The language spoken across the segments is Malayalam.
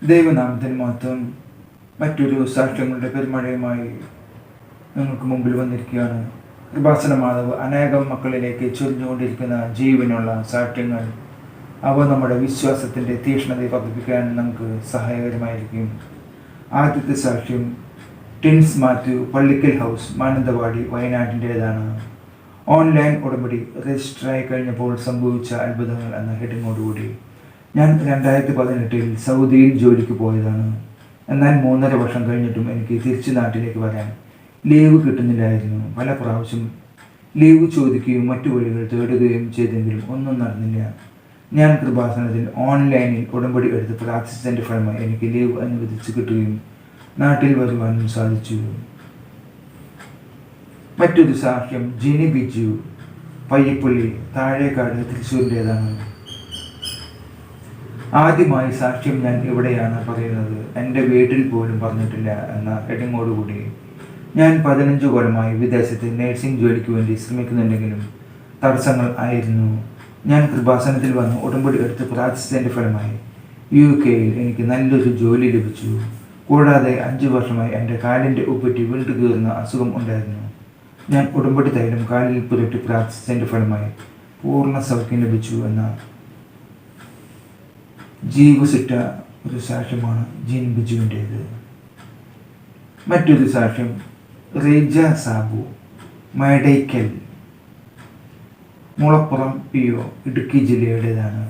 ദൈവനാമത്തിന് മാത്രം മറ്റൊരു സാക്ഷ്യങ്ങളുടെ പെരുമഴയുമായി നിങ്ങൾക്ക് മുമ്പിൽ വന്നിരിക്കുകയാണ്. കൃപാസന മാതാവ് അനേകം മക്കളിലേക്ക് ചൊരിഞ്ഞുകൊണ്ടിരിക്കുന്ന ജീവനുള്ള സാക്ഷ്യങ്ങൾ, അവ നമ്മുടെ വിശ്വാസത്തിൻ്റെ തീക്ഷ്ണതയെ വർദ്ധിപ്പിക്കാൻ നമുക്ക് സഹായകരമായിരിക്കും. ആദ്യത്തെ സാക്ഷ്യം ടിൻസ് മാത്യു, പള്ളിക്കൽ ഹൗസ്, മാനന്തവാടി, വയനാട്ടിൻ്റേതാണ്. ഓൺലൈൻ ഉടമ്പടി രജിസ്റ്ററായി കഴിഞ്ഞപ്പോൾ സംഭവിച്ച അത്ഭുതങ്ങൾ എന്ന ഹെഡിങ്ങോടുകൂടി. ഞാൻ 2018 സൗദിയിൽ ജോലിക്ക് പോയതാണ്. എന്നാൽ 3.5 വർഷം കഴിഞ്ഞിട്ടും എനിക്ക് തിരിച്ചു നാട്ടിലേക്ക് വരാൻ ലീവ് കിട്ടുന്നില്ലായിരുന്നു. പല പ്രാവശ്യം ലീവ് ചോദിക്കുകയും മറ്റു വഴികൾ തേടുകയും ചെയ്തെങ്കിലും ഒന്നും നടന്നില്ല. ഞാൻ കൃപാസനത്തിൽ ഓൺലൈനിൽ ഉടമ്പടി എടുത്ത് പ്രാർത്ഥിച്ചതിൻ്റെ ഫലമായി എനിക്ക് ലീവ് അനുവദിച്ച് കിട്ടുകയും നാട്ടിൽ വരുവാനും സാധിച്ചു. മറ്റൊരു സാക്ഷ്യം ജിനി ബിജു, പയ്യപ്പള്ളി, താഴേക്കാട്, തൃശ്ശൂരിൻ്റേതാണ്. ആദ്യമായി സാക്ഷ്യം ഞാൻ ഇവിടെയാണ് പറയുന്നത്. എൻ്റെ വീട്ടിൽ പോലും പറഞ്ഞിട്ടില്ല എന്ന ഹെഡിങ്ങോടുകൂടി. ഞാൻ 15 കൊല്ലമായി വിദേശത്ത് നേഴ്സിംഗ് ജോലിക്ക് വേണ്ടി ശ്രമിക്കുന്നുണ്ടെങ്കിലും തടസ്സങ്ങൾ ആയിരുന്നു. ഞാൻ കൃപാസനത്തിൽ വന്ന് ഉടമ്പടി എടുത്ത് പ്രാർത്ഥിച്ചതിൻ്റെ ഫലമായി UK എനിക്ക് നല്ലൊരു ജോലി ലഭിച്ചു. കൂടാതെ 5 വർഷമായി എൻ്റെ കാലിൻ്റെ ഉപ്പറ്റി വീണ്ടു കീറുന്ന അസുഖം ഉണ്ടായിരുന്നു. ഞാൻ ഉടമ്പടി തൈലം കാലിൽ പുരട്ടി പ്രാർത്ഥിച്ചതിൻ്റെ ഫലമായി പൂർണ്ണ സൗഖ്യം ലഭിച്ചു എന്ന ജീവസിറ്റ ഒരു സാക്ഷ്യമാണ് ജീൻ ബിജുവിൻ്റേത്. മറ്റൊരു സാക്ഷ്യം റീജ സാബു, മേടയ്ക്കൽ, മുളപ്പുറം PO, ഇടുക്കി ജില്ലയുടേതാണ്.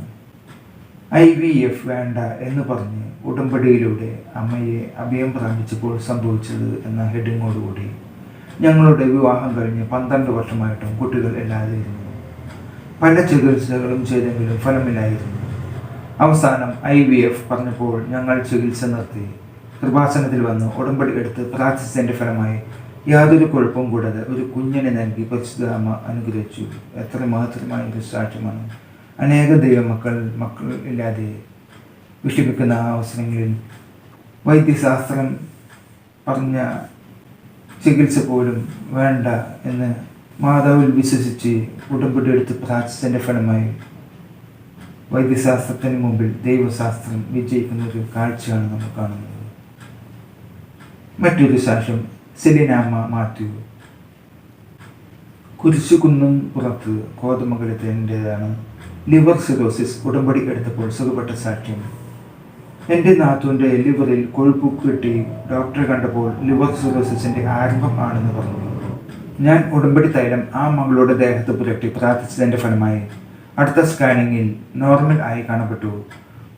IVF വേണ്ട എന്ന് പറഞ്ഞ് ഉടമ്പടിയിലൂടെ അമ്മയെ അഭയം പ്രാപിച്ചപ്പോൾ സംഭവിച്ചത് എന്ന ഹെഡിങ്ങോടുകൂടി. ഞങ്ങളുടെ വിവാഹം കഴിഞ്ഞ് 12 വർഷമായിട്ടും കുട്ടികൾ ഇല്ലാതെയിരുന്നു. പല ചികിത്സകളും ചെയ്തെങ്കിലും ഫലമില്ലായിരുന്നു. അവസാനം IVF പറഞ്ഞപ്പോൾ ഞങ്ങൾ ചികിത്സ നിർത്തി. കൃപാസനത്തിൽ വന്ന് ഉടമ്പടി എടുത്ത് പ്രാർത്ഥിച്ചതിൻ്റെ ഫലമായി യാതൊരു കുഴപ്പവും കൂടാതെ ഒരു കുഞ്ഞിനെ നൽകി പരിശുദ്ധ അമ്മ അനുഗ്രഹിച്ചു. എത്ര മഹത്തരമായ ഒരു സാക്ഷ്യമാണ്. അനേക ദൈവമക്കൾ ഇല്ലാതെ വിഷമിക്കുന്ന അവസരങ്ങളിൽ വൈദ്യശാസ്ത്രം പറഞ്ഞ ചികിത്സ പോലും വേണ്ട എന്ന് മാതാവിൽ വിശ്വസിച്ച് ഉടമ്പടി എടുത്ത് പ്രാർത്ഥിച്ചതിൻ്റെ ഫലമായി വൈദ്യശാസ്ത്രത്തിന് മുമ്പിൽ ദൈവശാസ്ത്രം വിജയിക്കുന്ന ഒരു കാഴ്ചയാണ് നമ്മൾ കാണുന്നത്. മറ്റൊരു സാക്ഷ്യം സെലിനാമ്മ മാത്യു, കുരിശുകുന്നും പുറത്ത്, കോതമംഗലത്തിൻ്റേതാണ്. ലിവർ സിറോസിസ് ഉടമ്പടി എടുത്തപ്പോൾ സുഖപ്പെട്ട സാക്ഷ്യം. എൻ്റെ നാത്തൂൻ്റെ ലിവറിൽ കൊഴുപ്പ് കിട്ടി ഡോക്ടറെ കണ്ടപ്പോൾ ലിവർ സിറോസിസിൻ്റെ ആരംഭം ആണെന്ന് പറഞ്ഞു. ഞാൻ ഉടമ്പടി തൈലം ആ മകളുടെ ദേഹത്ത് പുരട്ടി പ്രാർത്ഥിച്ചതിൻ്റെ ഫലമായി അടുത്ത സ്കാനിങ്ങിൽ നോർമൽ ആയി കാണപ്പെട്ടു.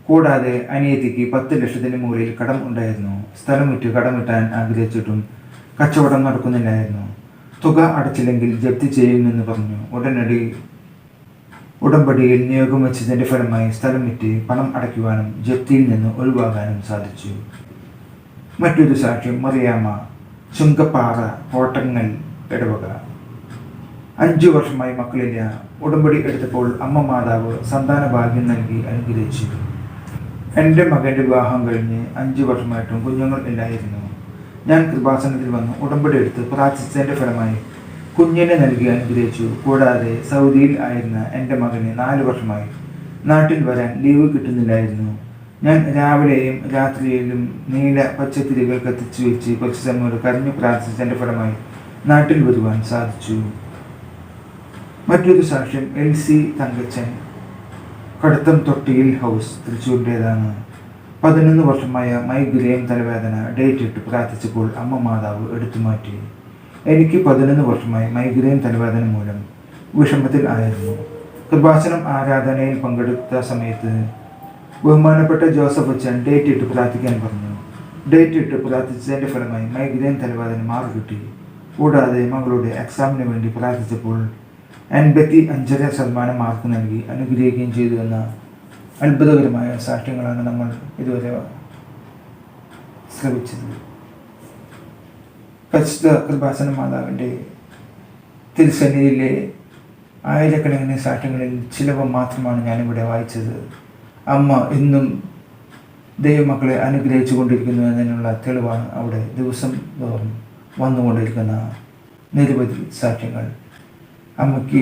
കൂടാതെ അനിയത്തിക്ക് 10 ലക്ഷത്തിന് മുകളിൽ കടം ഉണ്ടായിരുന്നു. സ്ഥലം വിറ്റ് കടമിട്ടാൻ ആഗ്രഹിച്ചിട്ടും കച്ചവടം നടക്കുന്നില്ലായിരുന്നു. തുക അടച്ചില്ലെങ്കിൽ ജപ്തി ചെയ്യുമെന്ന് പറഞ്ഞു. ഉടനടി ഉടമ്പടിയിൽ നിയോഗം വെച്ചതിൻ്റെ ഫലമായി സ്ഥലം വിറ്റ് പണം അടയ്ക്കുവാനും ജപ്തിയിൽ നിന്ന് ഒഴിവാകാനും സാധിച്ചു. മറ്റൊരു സാക്ഷ്യം മറിയാമ്മ, ചുങ്കപ്പാറ, കോട്ടങ്ങൽ, ഇടവക. 5 വർഷമായി മക്കളില്ല. ഉടമ്പടി എടുത്തപ്പോൾ അമ്മ മാതാവ് സന്താന ഭാഗ്യം നൽകി അനുഗ്രഹിച്ചു. എൻ്റെ മകൻ്റെ വിവാഹം കഴിഞ്ഞ് 5 വർഷമായിട്ടും കുഞ്ഞുങ്ങൾ ഇല്ലായിരുന്നു. ഞാൻ കൃപാസനത്തിൽ വന്ന് ഉടമ്പടി എടുത്ത് പ്രാർത്ഥിച്ചതിൻ്റെ ഫലമായി കുഞ്ഞിനെ നൽകി അനുഗ്രഹിച്ചു. കൂടാതെ സൗദിയിൽ ആയിരുന്ന എൻ്റെ മകന് 4 വർഷമായി നാട്ടിൽ വരാൻ ലീവ് കിട്ടുന്നില്ലായിരുന്നു. ഞാൻ രാവിലെയും രാത്രിയിലും നീല പച്ചത്തിരികൾ കത്തിച്ചു വെച്ച് പരിശുദ്ധമ്മയോട് കരഞ്ഞു പ്രാർത്ഥിച്ചതിൻ്റെ ഫലമായി നാട്ടിൽ വരുവാൻ സാധിച്ചു. മറ്റൊരു സാക്ഷ്യം LC തങ്കച്ചൻ, കടുത്തം തൊട്ടിയിൽ ഹൗസ്, തൃശ്ശൂരിൻ്റേതാണ്. 11 വർഷമായ മൈഗ്രെയിൻ തലവേദന ഡേറ്റ് ഇട്ട് പ്രാർത്ഥിച്ചപ്പോൾ അമ്മ മാതാവ് എടുത്തു മാറ്റി. എനിക്ക് 11 വർഷമായി മൈഗ്രെയിൻ തലവേദന മൂലം വിഷമത്തിൽ ആയിരുന്നു. കൃപാസനം ആരാധനയിൽ പങ്കെടുത്ത സമയത്ത് ബഹുമാനപ്പെട്ട ജോസഫ് അച്ഛൻ ഡേറ്റ് ഇട്ട് പ്രാർത്ഥിക്കാൻ പറഞ്ഞു. ഡേറ്റ് ഇട്ട് പ്രാർത്ഥിച്ചതിൻ്റെ ഫലമായി മൈഗ്രെയിൻ തലവേദന മാറിക്കിട്ടി. കൂടാതെ മകളുടെ എക്സാമിന് വേണ്ടി പ്രാർത്ഥിച്ചപ്പോൾ 85.5% മാർക്ക് നൽകി അനുഗ്രഹിക്കുകയും ചെയ്തു എന്ന അത്ഭുതകരമായ സാക്ഷ്യങ്ങളാണ് നമ്മൾ ഇതുവരെ ശ്രമിച്ചത്. പരിശുദ്ധ കൃപാസന മാതാവിൻ്റെ തിരുസന്നിധിയിലെ ആയിരക്കണക്കിന് സാക്ഷ്യങ്ങളിൽ ചിലവ മാത്രമാണ് ഞാനിവിടെ വായിച്ചത്. അമ്മ ഇന്നും ദൈവമക്കളെ അനുഗ്രഹിച്ചു കൊണ്ടിരിക്കുന്നു എന്നതിനുള്ള തെളിവാണ് അവിടെ ദിവസം തോറും വന്നുകൊണ്ടിരിക്കുന്ന നിരവധി സാക്ഷ്യങ്ങൾ. അമ്മയ്ക്ക്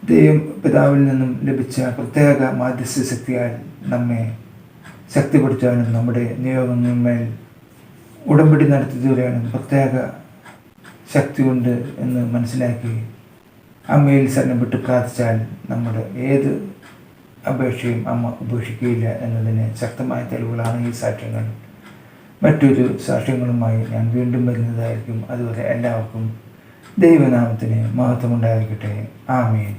ദൈവം പിതാവിൽ നിന്നും ലഭിച്ച പ്രത്യേക മാധ്യസ്ഥ ശക്തിയാൽ നമ്മെ ശക്തിപ്പെടുത്താനും നമ്മുടെ നിയോഗങ്ങളിന്മേൽ ഉടമ്പടി നടത്തി തീരാനും പ്രത്യേക ശക്തിയുണ്ട് എന്ന് മനസ്സിലാക്കി അമ്മയിൽ ശരണപ്പെട്ട് പ്രാർത്ഥിച്ചാൽ നമ്മുടെ ഏത് അപേക്ഷയും അമ്മ ഉപേക്ഷിക്കുകയില്ല എന്നതിന് ശക്തമായ തെളിവുകളാണ് ഈ സാക്ഷ്യങ്ങൾ. മറ്റൊരു സാക്ഷ്യങ്ങളുമായി ഞാൻ വീണ്ടും വരുന്നതായിരിക്കും. അതുവരെ എല്ലാവർക്കും ദൈവനാമത്തിന് മഹത്വമുണ്ടായിരിക്കട്ടെ. ആമേൻ.